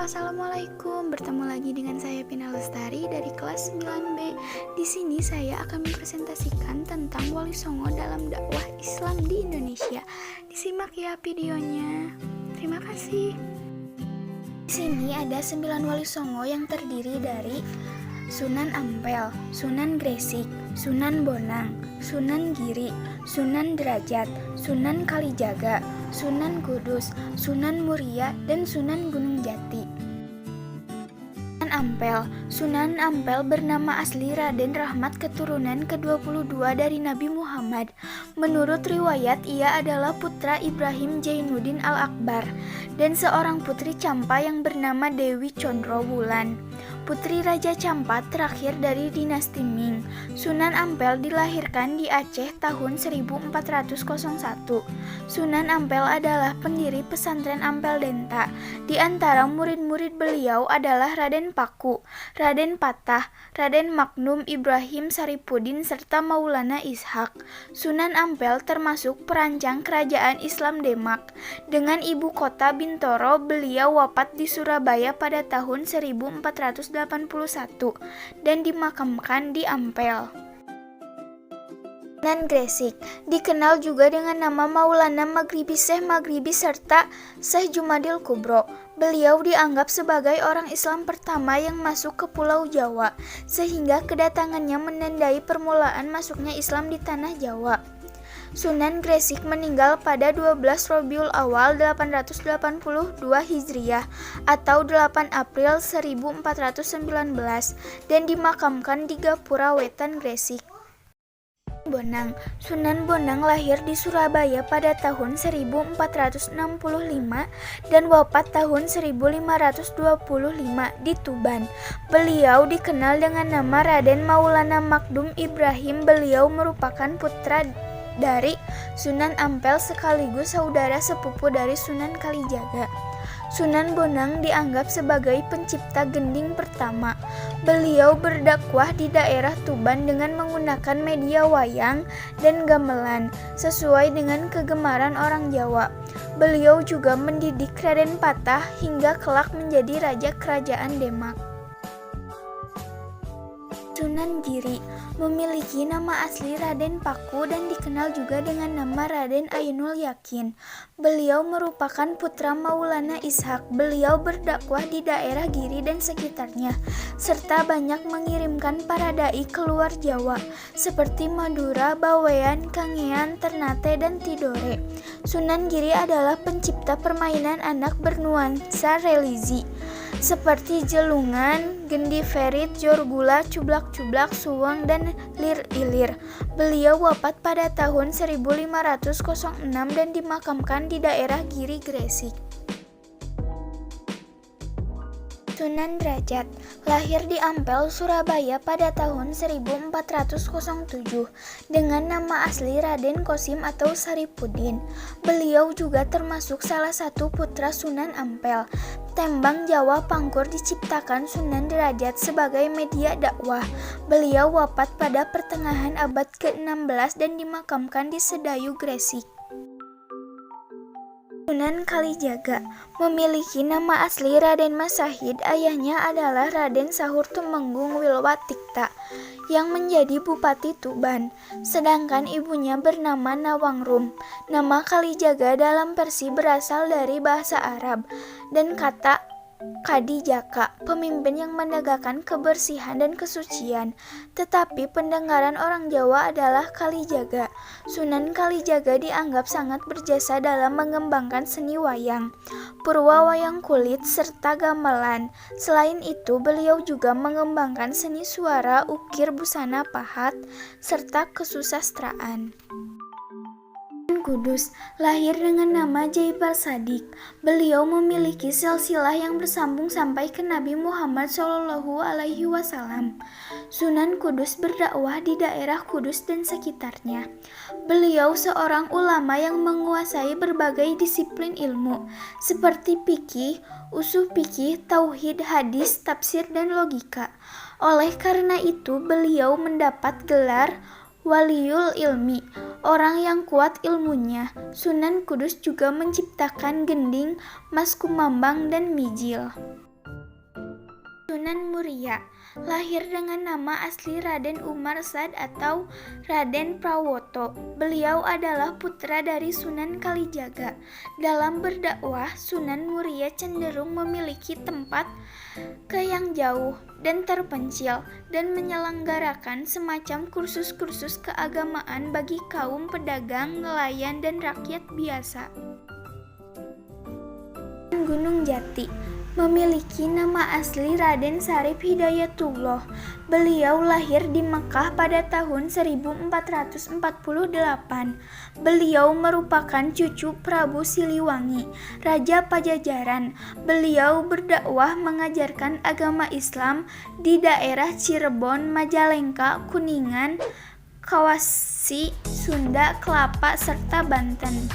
Assalamualaikum. Bertemu lagi dengan saya Pina Lestari dari kelas 9B. Di sini saya akan mempresentasikan tentang Wali Songo dalam dakwah Islam di Indonesia. Disimak ya videonya. Terima kasih. Di sini ada 9 Wali Songo yang terdiri dari Sunan Ampel, Sunan Gresik, Sunan Bonang, Sunan Giri, Sunan Derajat, Sunan Kalijaga, Sunan Kudus, Sunan Muria, dan Sunan Gunung Jati. Sunan Ampel bernama asli Raden Rahmat, keturunan ke-22 dari Nabi Muhammad. Menurut riwayat, ia adalah putra Ibrahim Jainuddin Al-Akbar dan seorang putri Campa yang bernama Dewi Condrowulan, putri Raja Campa terakhir dari dinasti Ming. Sunan Ampel dilahirkan di Aceh tahun 1401. Sunan Ampel adalah pendiri pesantren Ampel Denta. Di antara murid-murid beliau adalah Raden Paku, Raden Patah, Raden Maknum Ibrahim Saripudin, serta Maulana Ishak. Sunan Ampel termasuk perancang kerajaan Islam Demak. Dengan ibu kota Bintoro, beliau wafat di Surabaya pada tahun 1481 dan dimakamkan di Ampel. Sunan Gresik dikenal juga dengan nama Maulana Maghribi Syekh Maghribi serta Syekh Jumadil Kubro. Beliau dianggap sebagai orang Islam pertama yang masuk ke Pulau Jawa, sehingga kedatangannya menandai permulaan masuknya Islam di tanah Jawa. Sunan Gresik meninggal pada 12 Rabiul Awal 882 Hijriah atau 8 April 1419 dan dimakamkan di Gapura Wetan, Gresik. Sunan Bonang lahir di Surabaya pada tahun 1465 dan wafat tahun 1525 di Tuban. Beliau dikenal dengan nama Raden Maulana Makdum Ibrahim. Beliau merupakan putra dari Sunan Ampel sekaligus saudara sepupu dari Sunan Kalijaga. Sunan Bonang dianggap sebagai pencipta gending pertama. Beliau berdakwah di daerah Tuban dengan menggunakan media wayang dan gamelan sesuai dengan kegemaran orang Jawa. Beliau juga mendidik Raden Patah hingga kelak menjadi raja kerajaan Demak. Sunan Giri memiliki nama asli Raden Paku dan dikenal juga dengan nama Raden Ainul Yakin. Beliau merupakan putra Maulana Ishak. Beliau berdakwah di daerah Giri dan sekitarnya, serta banyak mengirimkan para dai keluar Jawa, seperti Madura, Bawean, Kangean, Ternate, dan Tidore. Sunan Giri adalah pencipta permainan anak bernuansa religi, seperti jelungan, gendi ferit, jorgula, cublak-cublak, suweng, dan lir-ilir. Beliau wafat pada tahun 1506 dan dimakamkan di daerah Giri, Gresik. Sunan Derajat lahir di Ampel, Surabaya pada tahun 1407 dengan nama asli Raden Kosim atau Saripudin. Beliau juga termasuk salah satu putra Sunan Ampel. Tembang Jawa Pangkur diciptakan Sunan Derajat sebagai media dakwah. Beliau wafat pada pertengahan abad ke-16 dan dimakamkan di Sedayu, Gresik. Sunan Kalijaga memiliki nama asli Raden Masahid. Ayahnya adalah Raden Sahur Tumenggung Wilwatikta yang menjadi Bupati Tuban, sedangkan ibunya bernama Nawangrum. Nama Kalijaga dalam Persi berasal dari bahasa Arab dan kata Kadijaka, pemimpin yang menegakkan kebersihan dan kesucian. Tetapi pendengaran orang Jawa adalah Kalijaga. Sunan Kalijaga dianggap sangat berjasa dalam mengembangkan seni wayang, purwa wayang kulit, serta gamelan. Selain itu, beliau juga mengembangkan seni suara, ukir, busana pahat, serta kesusastraan. Kudus lahir dengan nama Jaibar Sadik. Beliau memiliki silsilah yang bersambung sampai ke Nabi Muhammad SAW. Sunan Kudus berdakwah di daerah Kudus dan sekitarnya. Beliau seorang ulama yang menguasai berbagai disiplin ilmu seperti fikih, usul fikih, tauhid, hadis, tafsir, dan logika. Oleh karena itu, beliau mendapat gelar Waliul Ilmi, orang yang kuat ilmunya. Sunan Kudus juga menciptakan gending, mas kumambang, dan mijil. Sunan Muria lahir dengan nama asli Raden Umar Sad atau Raden Prawoto. Beliau adalah putra dari Sunan Kalijaga. Dalam berdakwah, Sunan Muria cenderung memiliki tempat yang jauh dan terpencil dan menyelenggarakan semacam kursus-kursus keagamaan bagi kaum pedagang, nelayan, dan rakyat biasa. Gunung Jati memiliki nama asli Raden Syarif Hidayatullah. Beliau lahir di Mekah pada tahun 1448. Beliau merupakan cucu Prabu Siliwangi, Raja Pajajaran. Beliau berdakwah mengajarkan agama Islam di daerah Cirebon, Majalengka, Kuningan, Kawasi, Sunda, Kelapa, serta Banten.